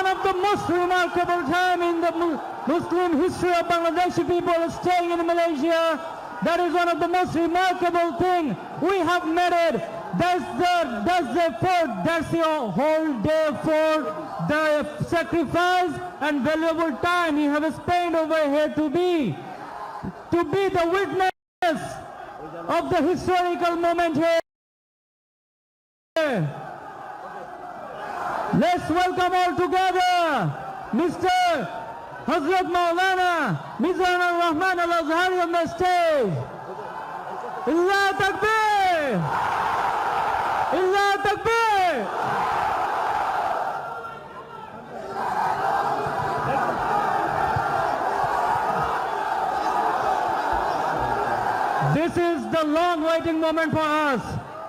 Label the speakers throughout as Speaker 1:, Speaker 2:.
Speaker 1: one of the most remarkable time in the Muslim history of Bangladeshi people staying in Malaysia. That is one of the most remarkable thing. We have made it. That's the whole day for the sacrifice and valuable time you have spent over here to be the witness of the historical moment here. Let's welcome all together Mr. Hazrat Maulana Mizanur Rahman Al-Azhari on the stage. Allah Takbir! Allah Takbir! This is the long waiting moment for us.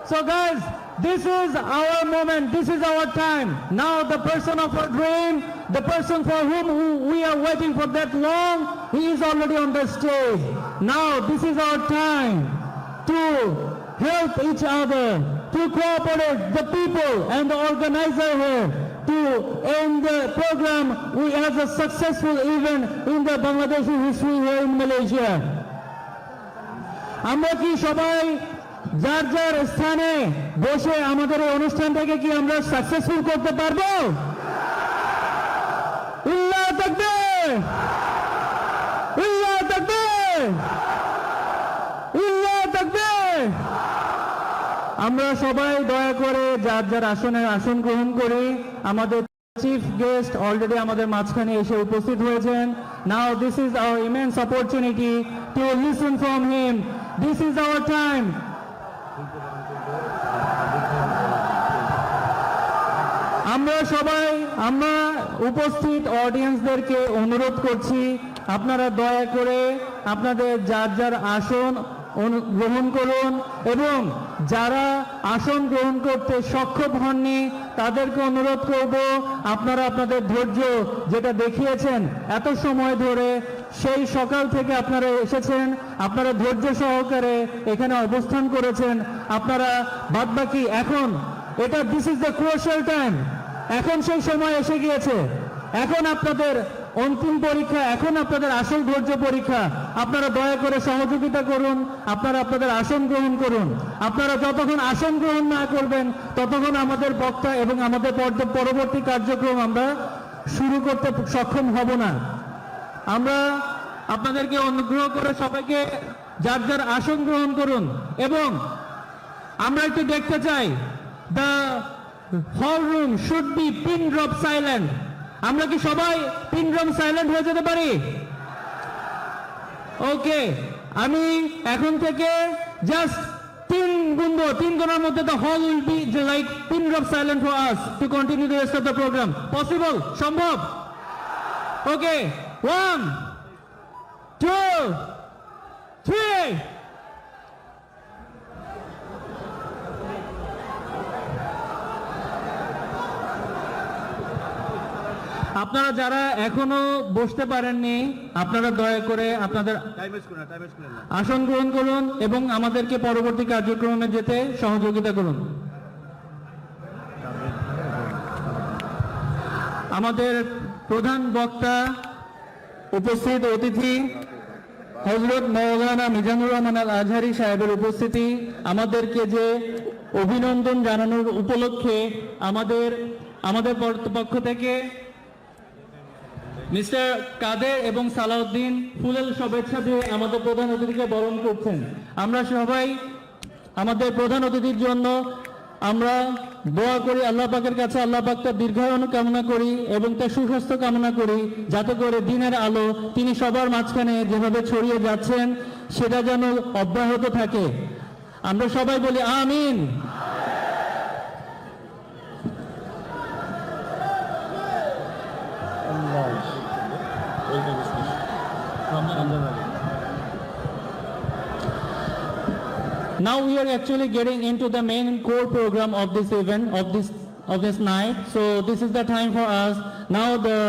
Speaker 1: So guys, this is our moment, this is our time. Now the person of our dream, the person for whom we are waiting for that long, he is already on the stage. Now this is our time to help each other, to cooperate the people and the organizer here to end the program as a successful event in the Bangladeshi history here in Malaysia. আমরা কি সবাই যার যার স্থানে বসে আমাদের এই অনুষ্ঠানটাকে কি আমরা সাকসেসফুল করতে পারবো? আল্লাহু তাকবীর! আল্লাহু তাকবীর! আল্লাহু তাকবীর! আমরা সবাই দয়া করে যার যার আসনে আসন গ্রহণ করি। আমাদের চিফ গেস্ট অলরেডি আমাদের মাঝখানে এসে উপস্থিত হয়েছেন। Now this is our immense opportunity to listen from him. This is our time. আমরা উপস্থিত অডিয়েন্সদেরকে অনুরোধ করছি আপনারা দয়া করে আপনাদের যার যার আসন গ্রহণ করুন এবং যারা আসন গ্রহণ করতে সক্ষম হননি তাদেরকে অনুরোধ করব আপনারা আপনাদের ধৈর্য যেটা দেখিয়েছেন এত সময় ধরে সেই সকাল থেকে আপনারা এসেছেন আপনারা ধৈর্য সহকারে এখানে অবস্থান করেছেন আপনারা বাদবাকি এখন এটা this is the crucial time এখন সেই সময় এসে গিয়েছে এখন আপনাদের অন্তিম পরীক্ষা এখন আপনাদের আসল ধৈর্য পরীক্ষা আপনারা দয়া করে সহযোগিতা করুন আপনারা আপনাদের আসন গ্রহণ করুন আপনারা যতক্ষণ আসন গ্রহণ না করবেন ততক্ষণ আমাদের বক্তা এবং আমাদের পরবর্তী কার্যক্রম আমরা শুরু করতে সক্ষম হব না আমরা আপনাদেরকে অনুগ্রহ করে সবাইকে যার যার আসন গ্রহণ করুন এবং আমরা একটু দেখতে চাই the hall room should be pin drop silent আমরা কি সবাই পিন ড্রপ সাইলেন্ট হয়ে যেতে পারি ওকে আমি এখন থেকে জাস্ট তিন গুণের মধ্যে the hall will be like pin drop silent for us to continue the rest of the programme possible সম্ভব ওকে 1 2 3 আপনারা যারা এখনো বসতে পারেননি আপনারা দয়া করে আপনাদের আসন গ্রহণ করুন এবং আমাদেরকে পরবর্তী কার্যক্রমে যেতে সহযোগিতা করুন আমাদের প্রধান বক্তা উপস্থিত অতিথি হযরত মাওলানা মিজানুর রহমান আল আজহারি সাহেবের উপস্থিতি আমাদেরকে যে অভিনন্দন জানানোর উপলক্ষে আমাদের পক্ষ থেকে মিস্টার কাদের এবং সালাউদ্দিন ফুলেল শুভেচ্ছা দিয়ে আমাদের প্রধান অতিথিকে বরণ করছেন আমরা সবাই আমাদের প্রধান অতিথির জন্য আমরা দোয়া করি আল্লাহ পাকের কাছে আল্লাহ পাক তার দীর্ঘায়ু কামনা করি এবং তার সুস্বাস্থ্য কামনা করি যাতে করে দিনের আলো তিনি সবার মাঝখানে যেভাবে ছড়িয়ে যাচ্ছেন সেটা যেন অব্যাহত থাকে আমরা সবাই বলি আমিন Now we are actually getting into the main core program of this event, of this night. So this is the time for us. Now the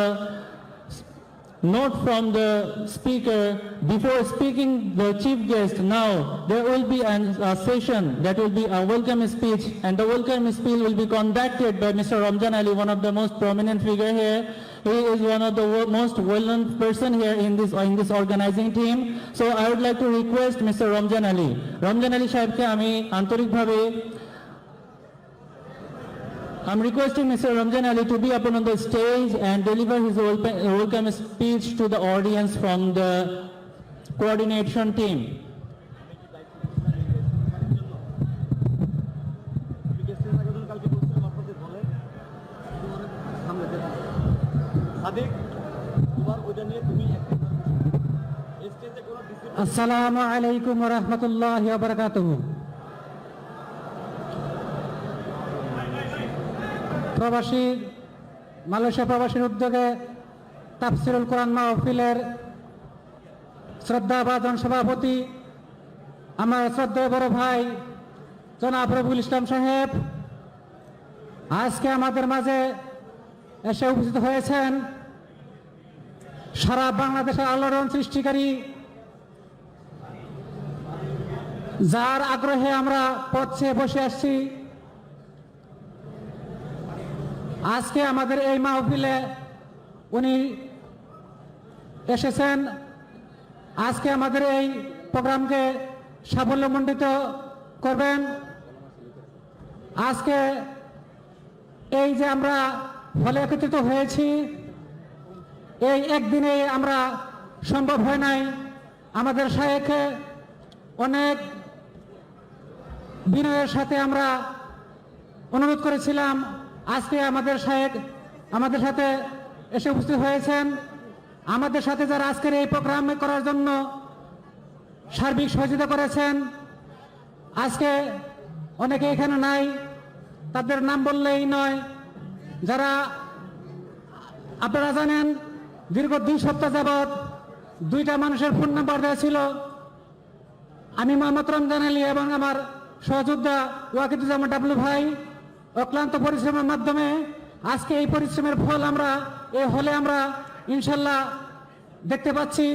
Speaker 1: note from the speaker before speaking the chief guest. Now there will be a session that will be a welcome speech, and the welcome speech will be conducted by Mr. Ramjan Ali, one of the most prominent figure here. He is one of the most well-known person here in this organizing team. So I would like to request Mr. Ramjan Ali. Ramjan Ali সাহেবকে আমি আন্তরিকভাবে I'm requesting Mr. Ramjan Ali to be up on the stage and deliver his welcome speech to the audience from the coordination team.
Speaker 2: আসসালামু আলাইকুম ওয়া রাহমাতুল্লাহি ওয়া বারাকাতুহু। Malaysia প্রবাসীর উদ্যোগে তাফসিরুল কোরআন মাহফিলের শ্রদ্ধাভাজন সভাপতি আমার শ্রদ্ধেয় বড় ভাই জনাব রবিউল ইসলাম সাহেব আজকে আমাদের মাঝে এসে উপস্থিত হয়েছেন। সারা বাংলাদেশের আলোড়ন সৃষ্টিকারী, যার আগ্রহে আমরা পথ চেয়ে বসে আসছি, আজকে আমাদের এই মাহফিলে উনি এসেছেন। আজকে আমাদের এই প্রোগ্রামকে সাফল্যমণ্ডিত করবেন। আজকে এই যে আমরা হলে একত্রিত হয়েছি, এই একদিনে আমরা সম্ভব হয় নাই। আমাদের শায়েখকে অনেক বিনয়ের সাথে আমরা অনুরোধ করেছিলাম। আজকে আমাদের শায়েখ আমাদের সাথে এসে উপস্থিত হয়েছেন। আমাদের সাথে যারা আজকের এই প্রোগ্রাম করার জন্য সার্বিক সহযোগিতা করেছেন, আজকে অনেকে এখানে নাই, তাদের নাম বললেই নয়। যারা আপনারা জানেন দীর্ঘ 2 সপ্তাহ যাবৎ 2টা মানুষের ফোন নাম্বার দেওয়া ছিল। আমি মোহাম্মদ রমজান আলী এবং আমার সহযোদ্ধা ওয়াকিদুজ্জামান ডাবলু ভাই অক্লান্ত পরিশ্রমের মাধ্যমে আজকে এই পরিশ্রমের ফল আমরা এই হলে আমরা ইনশাল্লাহ দেখতে পাচ্ছি।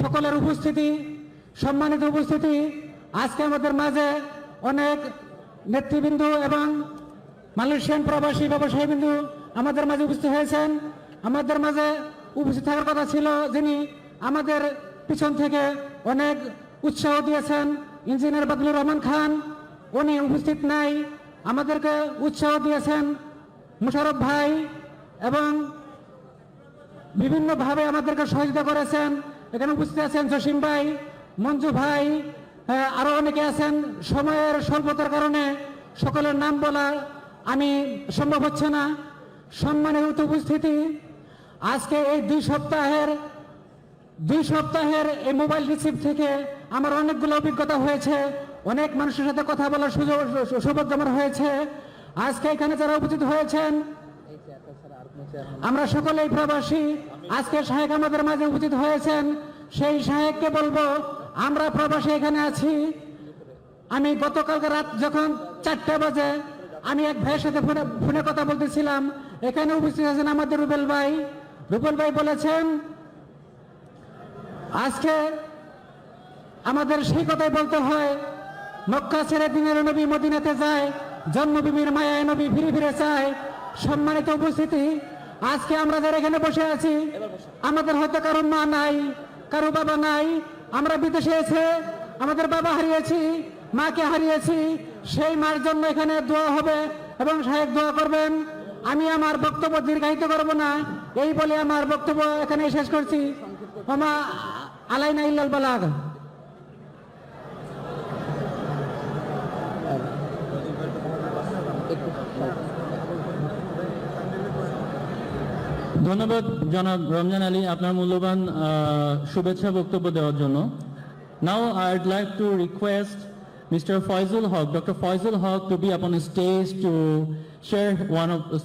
Speaker 2: সকলের উপস্থিতি, সম্মানিত উপস্থিতি, আজকে আমাদের মাঝে অনেক নেতৃবৃন্দ এবং মালয়েশিয়ান প্রবাসী ব্যবসায়ীবৃন্দ আমাদের মাঝে উপস্থিত হয়েছেন। আমাদের মাঝে উপস্থিত থাকার কথা ছিল যিনি আমাদের পিছন থেকে অনেক উৎসাহ দিয়েছেন, ইঞ্জিনিয়ার বদলুর রহমান খান, উনি উপস্থিত নাই। আমাদেরকে উৎসাহ দিয়েছেন মুশারফ ভাই এবং বিভিন্নভাবে আমাদেরকে সহযোগিতা করেছেন। এখানে উপস্থিত আছেন জসিম ভাই, মঞ্জু ভাই, আরো অনেকে আছেন। সময়ের স্বল্পতার কারণে সকলের নাম বলা আমি সম্ভব হচ্ছে না। সম্মানিত উপস্থিতি, আজকে এই 2 সপ্তাহের এই মোবাইল রিসিভ থেকে আমার অনেকগুলো অভিজ্ঞতা হয়েছে, অনেক মানুষের সাথে কথা বলার সৌভাগ্য আমার হয়েছে। আজকে এখানে যারা উপস্থিত হয়েছেন আমরা সকলেই প্রবাসী। আজকে শাহেখ আমাদের মাঝে উপস্থিত হয়েছেন, সেই শাহেখকে বলবো আমরা প্রবাসী এখানে আছি। আমি গতকালকে রাত যখন 4টা বাজে আমি এক ভাইয়ের সাথে ফোনে কথা বলতেছিলাম, এখানে উপস্থিত আছেন আমাদের রুবেল ভাই। রুবেল ভাই বলেছেন আজকে আমাদের সেই কথাই বলতে হয়, মক্কা ছেড়ে দিনের নবী মদিনাতে যায়, জন্মভূমির মায়ায় নবী ফিরে ফিরে চায়। সম্মানিত উপস্থিতি, আজকে আমরা যারা এখানে বসে আছি, আমাদের হয়তো কারো মা নাই, কারো বাবা নাই, আমরা বিদেশে এসে আমাদের বাবা হারিয়েছি, মাকে হারিয়েছি। সেই মার জন্য এখানে দোয়া হবে এবং শাহেখ দোয়া করবেন। আমি আমার বক্তব্য দীর্ঘায়িত করব না, এই বলে আমার বক্তব্য এখানে শেষ করছি। ওমা আলাইনা ইল্লাল বালাগ।
Speaker 1: ধন্যবাদ জনাব রমজান আলী আপনার মূল্যবান শুভেচ্ছা বক্তব্য দেওয়ার জন্য। Now I'd like to request Mr. Faizul Haq, Dr. Faizul Haq, to be upon the stage to share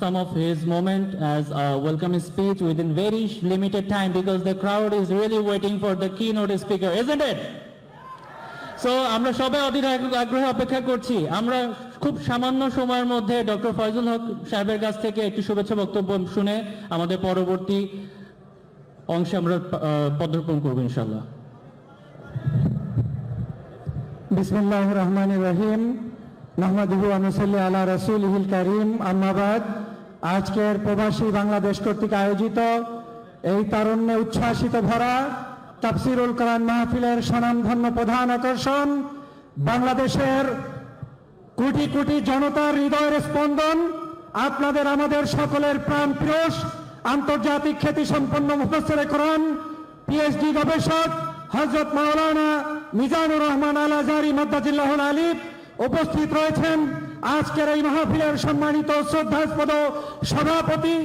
Speaker 1: some of his moment as a welcome speech within very limited time, because the crowd is really waiting for the keynote speaker, isn't it? So আমরা সবাই অধীর আগ্রহে অপেক্ষা করছি। আমরা খুব সামান্য সময়ের মধ্যে ডক্টর ফয়জুল হক সাহেবের কাছ থেকে একটি শুভেচ্ছা বক্তব্য শুনে আমাদের পরবর্তী অংশে আমরা পদার্পণ করবো ইনশাল্লাহ।
Speaker 2: বিসমিল্লাহির রহমানির রহিম, নাহমাদুহু ওয়া নুসাল্লি আলা রাসূলিহিল কারীম, আম্মা বাদ। আজকের প্রবাসী বাংলাদেশ কর্তৃক আয়োজিত এই তারুণ্যে উচ্ছ্বাসিত ভরা তাফসিরুল কোরআন মাহফিলের স্বনামধন্য প্রধান আকর্ষণ, বাংলাদেশের কোটি কোটি জনতার হৃদয়ের স্পন্দন, আপনাদের আমাদের সকলের প্রাণ প্রিয় আন্তর্জাতিক খ্যাতিসম্পন্ন মুফাসসিরে কোরআন, পিএইচডি গবেষক হযরত মাওলানা মিজানুর রহমান আল আজহারী মাদ্দাজিল্লাহুল আলিফ উপস্থিত রয়েছেন। আজকের এই মাহফিলের সম্মানিত শ্রদ্ধাস্পদ সভাপতি,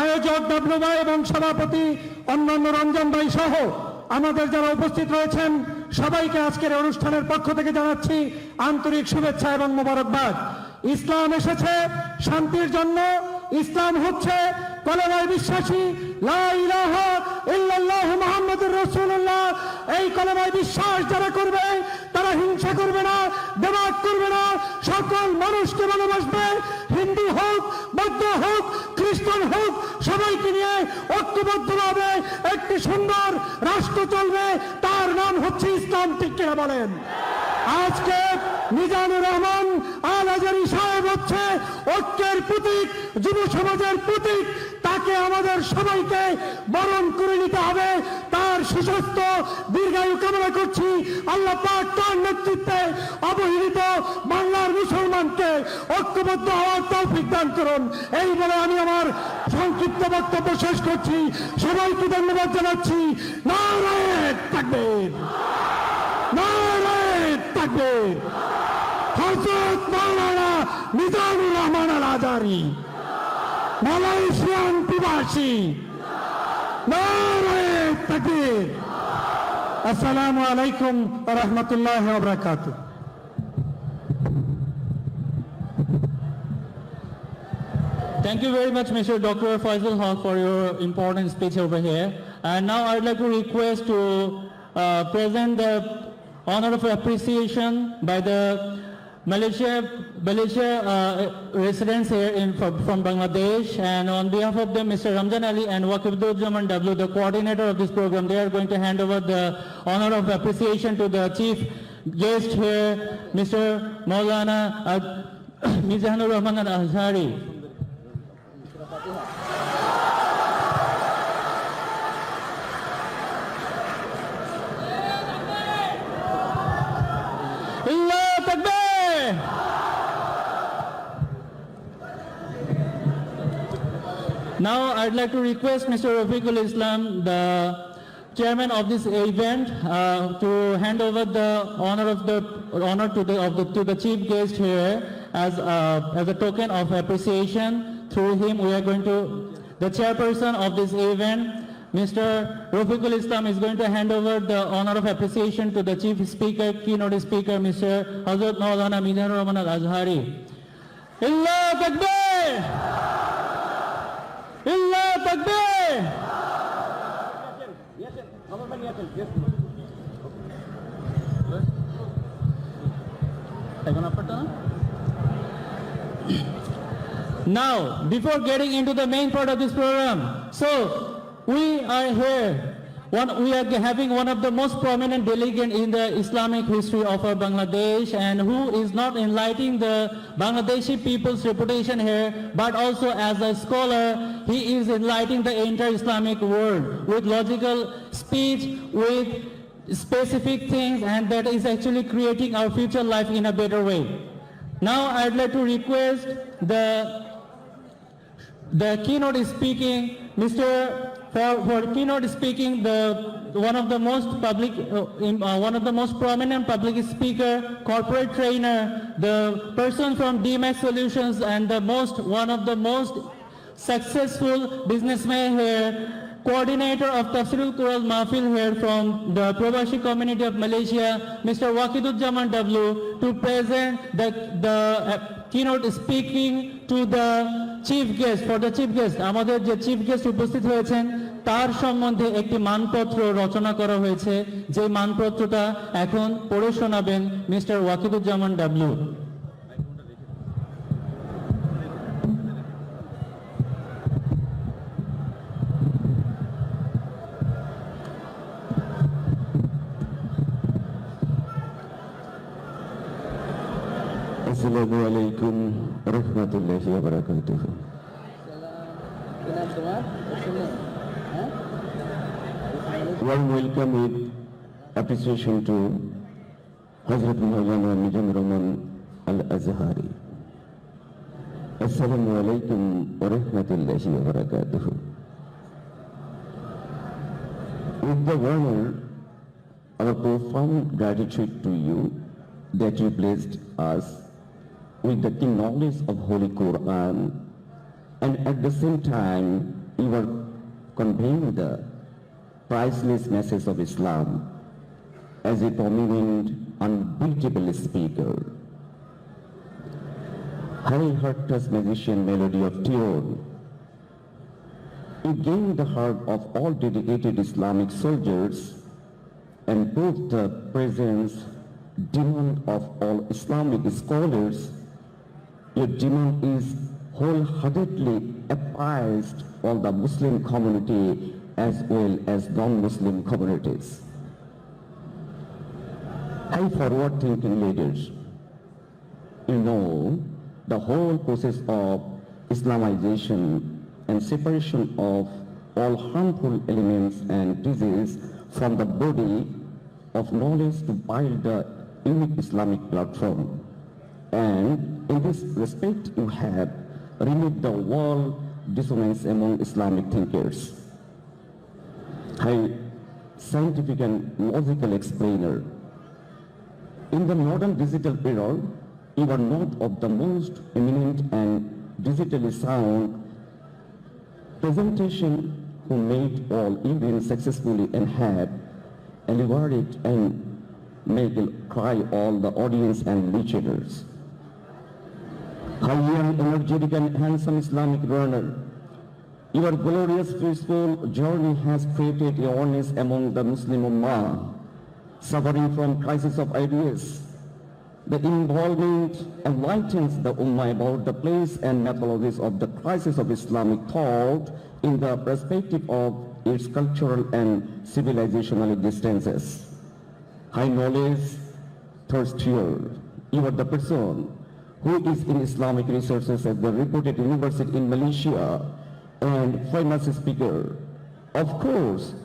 Speaker 2: আয়োজক ডাবলু ভাই এবং সভাপতি অন্যান্য রঞ্জন ভাই সহ আমাদের যারা উপস্থিত রয়েছেন সবাইকে আজকের অনুষ্ঠানের পক্ষ থেকে জানাচ্ছি আন্তরিক শুভেচ্ছা এবং মোবারকবাদ। ইসলাম এসেছে শান্তির জন্য। ইসলাম হচ্ছে কলেমায় বিশ্বাসী, লা ইলাহা ইল্লাল্লাহু মুহাম্মাদুর রাসূলুল্লাহ। এই কলেমায় বিশ্বাস যারা করবে তারা হিংসা করবে না, দেবাত করবে না, সকল মানুষকে ভালোবাসবে। হিন্দু হোক, বৌদ্ধ হোক, খ্রিস্টান হোক, সবাইকে নিয়ে ঐক্যবদ্ধভাবে একটি সুন্দর রাষ্ট্র চলবে, তার নাম হচ্ছে ইসলাম। ঠিক কিনা বলেন? আজকে মিজানুর রহমান আল আজহারী সাহেব হচ্ছে ঐক্যের প্রতীক, যুব সমাজের প্রতীক। তাকে আমাদের সবাইকে বরণ করে নিতে হবে। তার সুস্বাস্থ্য দীর্ঘায়ু কামনা করছি। আল্লাহ পাক তার নেতৃত্বে অবহেলিত বাংলার মুসলমানকে ঐক্যবদ্ধ হওয়ার তৌফিক দান করুন। এই বলে আমি আমার সংক্ষিপ্ত বক্তব্য শেষ করছি। সবাইকে ধন্যবাদ জানাচ্ছি। নারায়ে তাকবীর, নারায়ে তাকবীর। হযরত মাওলানা মিজানুর রহমান আল আজহারী, মালয়েশিয়ান প্রবাসী, নারায়ে তাকবীর। আসসালামু আলাইকুম ওয়া রাহমাতুল্লাহি ওয়া বারাকাতুহু।
Speaker 1: Thank you very much, Mr. Dr. Faisal Haq, for your important speech over here. And now I'd like to request to present the honor of appreciation by the Malaysia residents here from Bangladesh, and on behalf of them, Mr. Ramzan Ali and Waqifuzzaman W, the coordinator of this program, they are going to hand over the honor of appreciation to the chief guest here, Mr. Maulana Mizanur Rahman Al Azhari. Now I'd like to request Mr. Rafiqul Islam, the chairman of this event, to hand over the honor to the chief guest here as a token of appreciation. Through him, we are going to, the chairperson of this event, Mr. Rafiqul Islam, is going to hand over the honor of appreciation to the chief speaker, keynote speaker, Mr. Hazrat Maulana Mizanur Rahman Al Azhari. Allahu Akbar! Allahu Akbar! Now, before getting into the main part of this program, so we are here. We are having one of the most prominent delegates in the Islamic history of our Bangladesh, and who is not enlightening the Bangladeshi people's reputation here, but also as a scholar, he is enlightening the entire Islamic world with logical speech, with specific things, and that is actually creating our future life in a better way. Now I'd like to request the keynote speaking, for keynote speaking, one of the most prominent public speaker, corporate trainer, the person from DMAX Solutions, and one of the most successful businessman here, coordinator of Tafsirul Quran Mahfil here from the Probashi community of Malaysia, Mr. Waqifuzzaman W, to present the keynote speaking to the chief guest. For the chief guest, আমাদের যে chief guest উপস্থিত হয়েছেন তার সম্বন্ধে একটি মানপত্র রচনা করা হয়েছে, যে মানপত্রটা এখন পড়ে শোনাবেন mister ওয়াকিফুজ্জামান W.
Speaker 3: الله وبركاته. Warm welcome with appreciation to Hazrat Maulana Mizanur Rahman Al-Azhari. Assalamu alaikum wa rahmatullahi wa barakatuh. With the honor, our profound gratitude to you that you blessed us with the keen knowledge of Holy Quran, and at the same time you are conveying the priceless message of Islam as a prominent, unbeatable speaker. High-hearted musician melody of tune, you gained the heart of all dedicated Islamic soldiers and proved the presence, demand of all Islamic scholars. Your demand is wholeheartedly apprised all the Muslim community as well as non-Muslim communities. High forward-thinking leaders, you know the whole process of Islamization and separation of all harmful elements and disease from the body of knowledge to build the unique Islamic platform. And in this respect, you have removed the wall dissonance among Islamic thinkers. High scientific and logical explainer. In the modern digital era, you are not of the most eminent and digitally sound presentation who made all events successfully and have elaborate and make cry all the audience and listeners. How young, energetic and handsome Islamic runner, your glorious peaceful journey has created awareness among the Muslim Ummah, suffering from crisis of ideas. The involvement enlightens the Ummah about the place and methodologies of the crisis of Islamic thought in the perspective of its cultural and civilizational distances. High knowledge thirstier, you are the person who is in Islamic researches at the reputed university in Malaysia and famous speaker. Of course,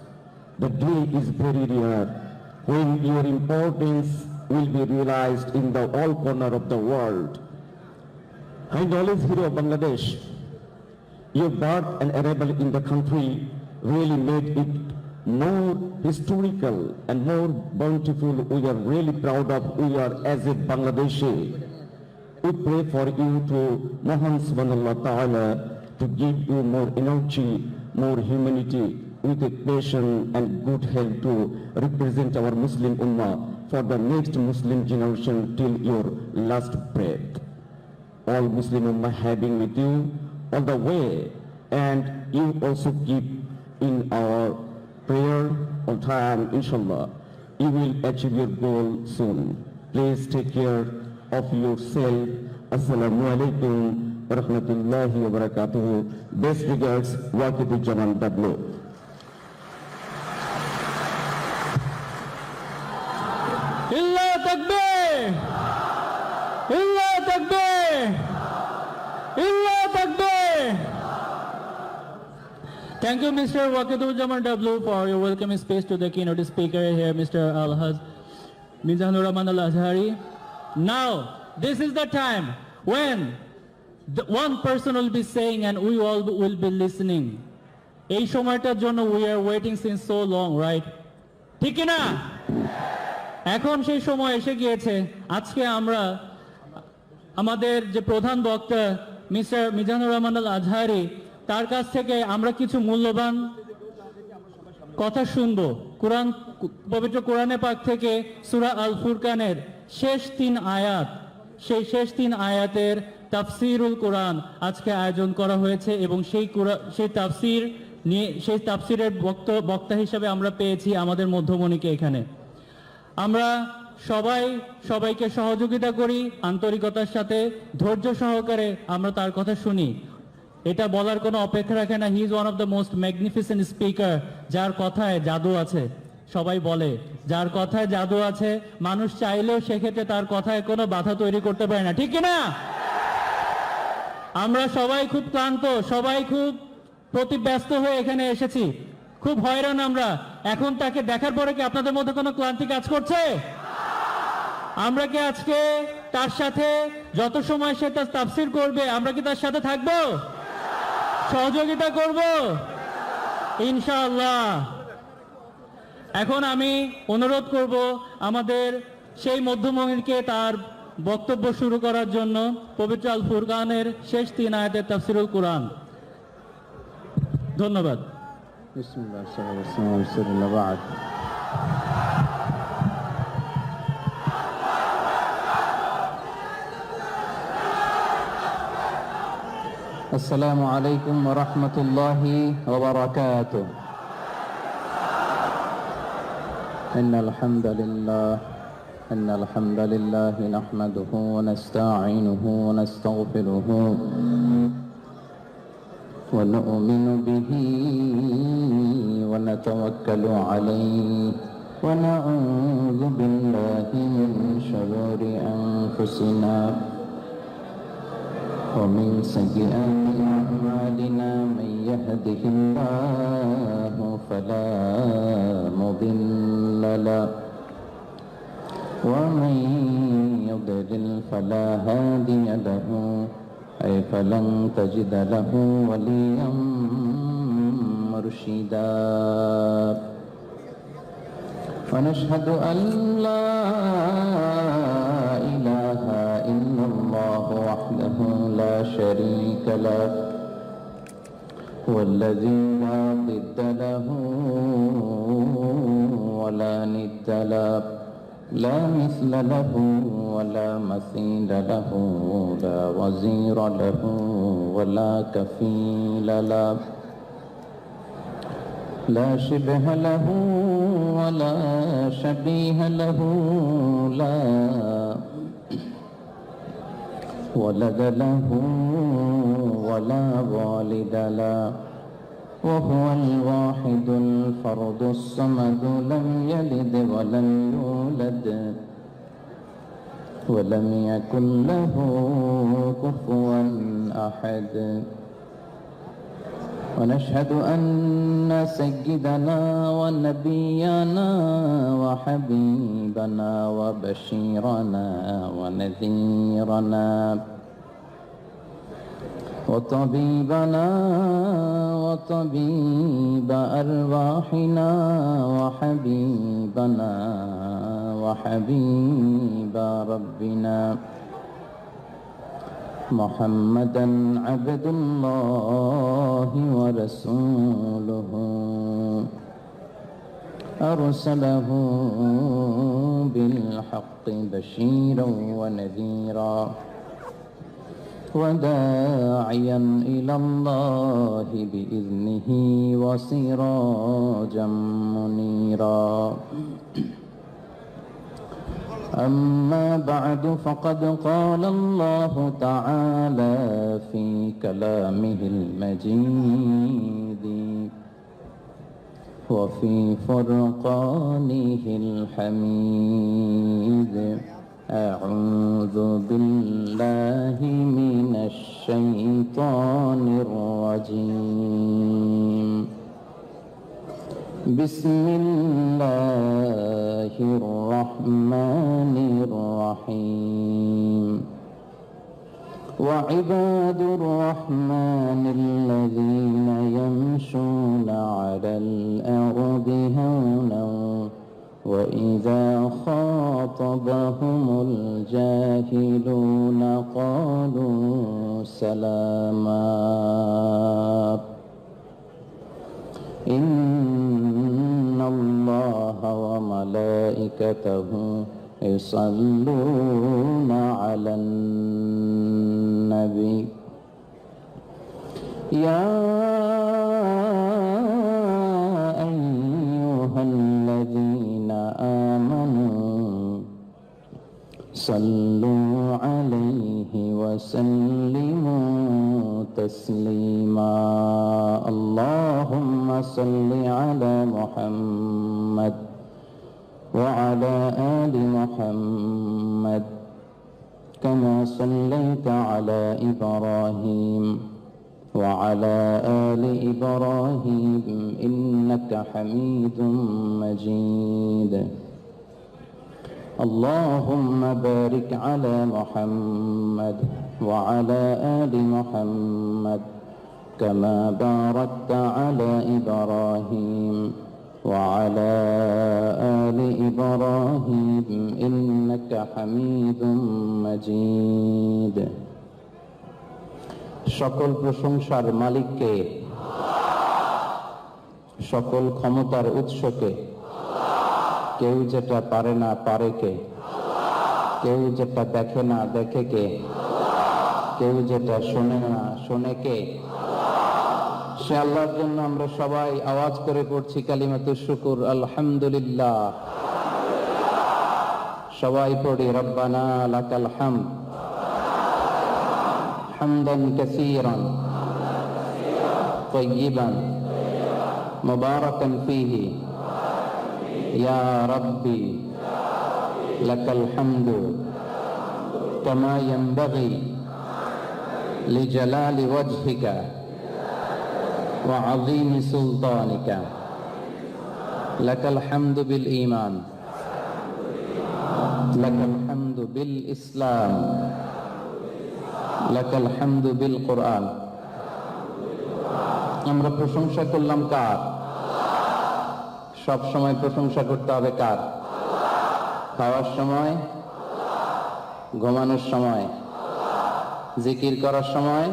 Speaker 3: the day is very rare when your importance will be realized in the all corner of the world. High knowledge hero of Bangladesh, your birth and arrival in the country really made it more historical and more bountiful. We are really proud of we are as a Bangladeshi. We pray for you to Mohan Subhanallah Ta'ala to give you more energy, more humanity, with a passion and good health to represent our Muslim Ummah for the next Muslim generation till your last breath. All Muslim Ummah having with you all the way, and you also keep in our prayer all time, inshallah. You will achieve your goal soon. Please take care of yourself. Assalamu alaikum wa rahmatullahi wa barakatuh. Best regards, Waqiduzzaman W.
Speaker 1: ইল্লাহ তাকবীর, ইল্লাহ তাকবীর, ইল্লাহ তাকবীর। Thank you, Mr. Waqiduzzaman W, for your welcome speech to the keynote speaker here, Mr. Alhaj Mizanur Rahman Al-Azhari. Now, this is the time when one person will be saying and we all will be listening. এই সময়টার জন্য we are waiting since so long, right? ঠিক কি না? এখন সেই সময় এসে গিয়েছে। আজকে আমরা আমাদের যে প্রধান বক্তা মিস্টার মিজানুর রহমান আল আজহারি, তার কাছ থেকে আমরা কিছু মূল্যবান কথা শুনবো। পবিত্র কোরআনে পাক থেকে সূরা আল ফুরকানের শেষ 3 আয়াত, সেই শেষ 3 আয়াতের তাফসিরুল কোরআন আজকে আয়োজন করা হয়েছে এবং সেই তাফসির নিয়ে সেই তাফসিরের বক্তা হিসেবে আমরা পেয়েছি আমাদের মধ্যমণিকে এখানে। আমরা সবাইকে সহযোগিতা করি আন্তরিকতার সাথে, ধৈর্য সহকারে আমরা তার কথা শুনি। এটা বলার কোনো অপেক্ষা রাখে না। He is one of the most magnificent speaker, যার কথায় জাদু আছে। সবাই বলে যার কথায় জাদু আছে, মানুষ চাইলেও সেক্ষেত্রে তার কথায় কোনো বাধা তৈরি করতে পারে না, ঠিক কিনা? আমরা সবাই খুব ক্লান্ত, সবাই খুব ব্যস্ত হয়ে এখানে এসেছি, খুব হয়রান আমরা। এখন তাকে দেখার পরে কি আপনাদের মধ্যে কোনো ক্লান্তি কাজ করছে? আমরা কি আজকে তার সাথে যত সময় সে তার তাফসীর করবে আমরা কি তার সাথে থাকব, সহযোগিতা করব ইনশাআল্লাহ। এখন আমি অনুরোধ করব আমাদের সেই মধ্যমণিকে তার বক্তব্য শুরু করার জন্য। পবিত্র আল ফুরকানের শেষ 3 আয়াতের তাফসীরুল কুরআন। ধন্যবাদ।
Speaker 4: বিসমিল্লাহ সাল্লাল্লাহু আলাইহি ওয়াসাল্লাম বাদ। السلام عليكم ورحمة الله وبركاته. إن الحمد لله نحمده ونستعينه ونستغفره ونؤمن به ونتوكل عليه ونعوذ بالله من شرور أنفسنا ومن سيئات أعمالنا. من يهده الله فلا مضل له ومن يضلل فلا هادي له أي فلن تجد له وليا مرشدا. ونشهد أن لا إله إلا الله وحده لا شريك له والذي لا ضد له ولا ند له لا مثل له ولا مثيل له لا وزير له ولا كفيل له لا شبه له ولا شبيه له لا ولد له ولا والد له وهو الواحد الفرد الصمد لم يلد ولم يولد ولم يكن له كفوا أحد. ونشهد أن سيدنا ونبينا وحبيبنا وبشيرنا ونذيرنا وطبيبنا وطبيب أرواحنا وحبيبنا وحبيب ربنا محمدا عبد الله ورسوله أرسله بالحق بشيرا ونذيرا وداعيا إلى الله بإذنه وسراجا منيرا. أما بعد فقد قال الله تعالى في كلامه المجيد وفي فرقانه الحميد. أعوذ بالله من الشيطان الرجيم. بسم الله الرحمن الرحيم. وعباد الرحمن الذين يمشون على الأرض هونا وإذا خاطبهم الجاهلون قالوا سلاما. إن الله وملائكته يصلون على النبي يا أيها الذين آمنوا صلوا عليه وسلموا تسليما. اللهم صل على محمد وعلى آل محمد كما صليت على إبراهيم وعلى آل إبراهيم إنك حميد مجيد اللهم بارك على محمد وعلى آل محمد كما باركت على إبراهيم وعلى آل إبراهيم إنك حميد مجيد সকল প্রশংসার মালিককে সকল ক্ষমতার উৎসকে কেউ যেটা পারে না পারে কে কেউ যেটা দেখে না দেখে কে কেউ যেটা শোনে না শোনে কে সে আল্লাহর জন্য আমরা সবাই আওয়াজ করে পড়ছি কালিমাতুশ শুকর আলহামদুলিল্লাহ সবাই পড়ি রব্বানা লাকাল হামদ হামদান কাসীরান তাইয়িবান মুবারাকান ফীহি ইয়া রাব্বি লাকাল হামদু কামা ইয়ানবাগি লিজালালি ওয়াজহিকা وعظيم سلطانك لك الحمد بالإيمان لك الحمد بالإسلام لك الحمد بالقرآن আমরা প্রশংসা করলাম কার সব সময় প্রশংসা করতে হবে কার খাওয়ার সময় ঘুমানোর সময় জিকির করার সময়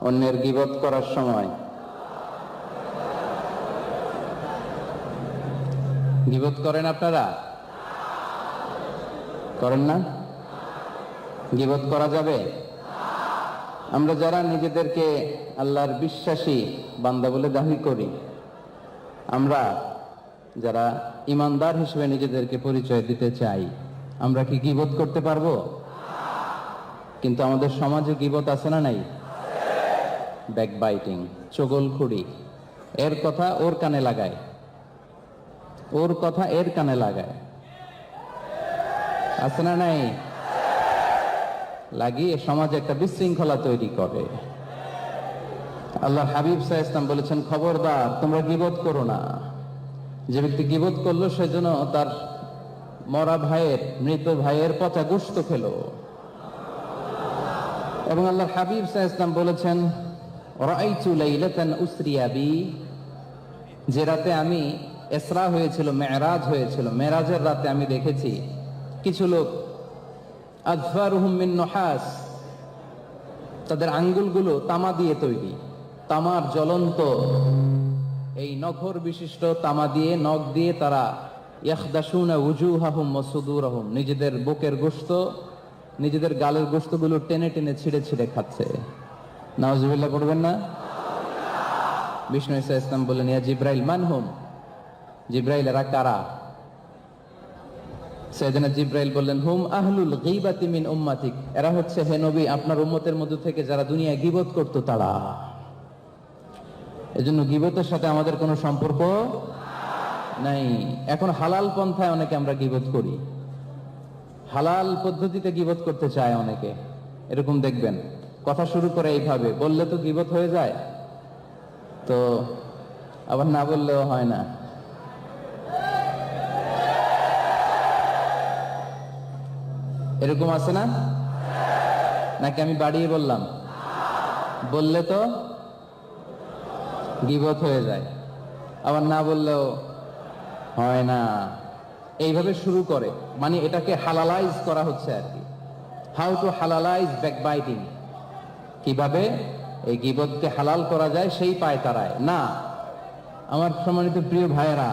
Speaker 4: অন্যের গীবত করার সময় গীবত করেন আপনারা করেন না গীবত করা যাবে আমরা যারা নিজেদেরকে আল্লাহর বিশ্বাসী বান্দা বলে দাবি করি আমরা যারা ইমানদার হিসেবে নিজেদেরকে পরিচয় দিতে চাই আমরা কি গীবত করতে পারবো কিন্তু আমাদের সমাজে গীবত আছে না নাই ব্যাকবাইটিং চগলখুড়ি এর কথা ওর কানে লাগায় ওর কথা এর কানে লাগায় আছে না নাই লাগিয়ে সমাজে একটা বিশৃঙ্খলা তৈরি করে আল্লাহ হাবিব সাল্লাল্লাহু আলাইহি ওয়াসাল্লাম বলেছেন খবরদার তোমরা গীবত করো না যে ব্যক্তি গীবত করলো সেজন্য তার মরা ভাইয়ের মৃত ভাইয়ের পচা গোশত খেলো এবং আল্লাহ হাবিব সাল্লাল্লাহু আলাইহি ওয়াসাল্লাম বলেছেন রাআইতু লাইলাতান উসরিয়া বি যে রাতে আমি ইসরা হয়েছিল মেরাজ হয়েছিল মেরাজের রাতে আমি দেখেছি কিছু লোক আযফারুহুম মিন নুহাস তাদের আঙ্গুলগুলো তামা দিয়ে তৈরি তামার জ্বলন্ত এই নখর বিশিষ্ট তামা দিয়ে নখ দিয়ে তারা ইয়াখদাশুনা উজুহাহুম ওয়া সুদুরহুম নিজেদের বুকের গোশত নিজেদের গালের গোশতগুলো টেনে টেনে ছিঁড়ে ছিঁড়ে খাচ্ছে নাউজুবিল্লাহ পড়বেন না বিষ্ণু ঈসা ইসলাম বলেন ইয়া জিব্রাইল মানহুম জিব্রাইল এরা কারা সাইয়েদনা জিব্রাইল বললেন হুম আহলুল গীবাতি মিন উম্মাতিক এরা হচ্ছে হে নবী আপনার উম্মতের মধ্য থেকে যারা দুনিয়ায় গীবত করত তারা এজন্য গীবতের সাথে আমাদের কোনো সম্পর্ক নাই এখন হালাল পন্থায় অনেকে আমরা গীবত করি হালাল পদ্ধতিতে গীবত করতে চায় অনেকে এরকম দেখবেন কথা শুরু করে এইভাবে বললে তো গীবত হয়ে যায় তো আবার না বললেও হয় না এরকম আছে না নাকি আমি বাড়িয়ে বললাম বললে তো গীবত হয়ে যায় আবার না বললেও হয় না এইভাবে শুরু করে মানে এটাকে হালালাইজ করা হচ্ছে আর কি হাউ টু হালালাইজ ব্যাকবাইটিং কিভাবে এই গীবতকে হালাল করা যায় সেই পায় তারায় না আমার সম্মানিত প্রিয় ভাইয়েরা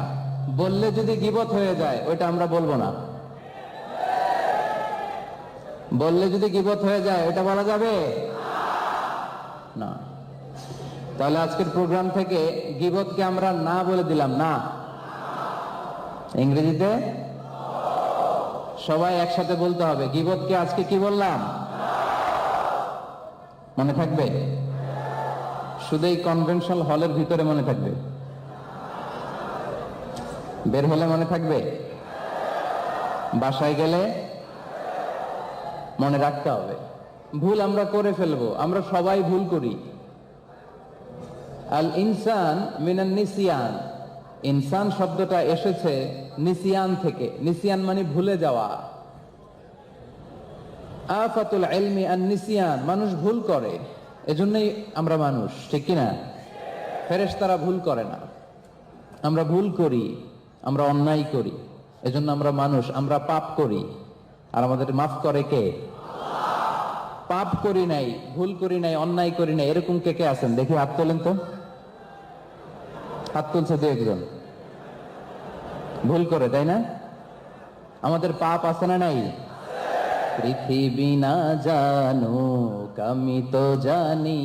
Speaker 4: বললে যদি গীবত হয়ে যায় ওইটা আমরা বলবো না বললে যদি গীবত হয়ে যায় ওটা বলা যাবে না তাহলে আজকের প্রোগ্রাম থেকে গীবতকে আমরা না বলে দিলাম না ইংরেজিতে সবাই একসাথে বলতে হবে গীবতকে আজকে কি বললাম মনে থাকবে শুধু এই কনভেনশনাল হলের ভিতরে মনে থাকবে বের হলে মনে থাকবে বাসায় গেলে মনে রাখতে হবে। ভুল আমরা করে ফেলবো, আমরা সবাই ভুল করি। আল ইনসান মিনান নিসিয়ান, ইনসান শব্দটা এসেছে নিসিয়ান থেকে। নিসিয়ান মানে ভুলে যাওয়া। আফাতুল ইলমি আন নিসিয়ান, মানুষ ভুল করে, এজন্যই আমরা মানুষ, ঠিক কি না? ফেরেশতারা ভুল করে না, আমরা ভুল করি, আমরা অন্যায় করি, এজন্য আমরা মানুষ। আমরা পাপ করি, আর আমাদের মাফ করে কে? পাপ করি নাই, ভুল করি নাই, অন্যায় করি নাই, এরকম কে কে আছেন দেখি হাত তোলেন তো। হাত তুলছে দু একজন। ভুল করে, তাই না? আমাদের পাপ আছে না নাই? পৃথিবী না জানুক আমি তো জানি।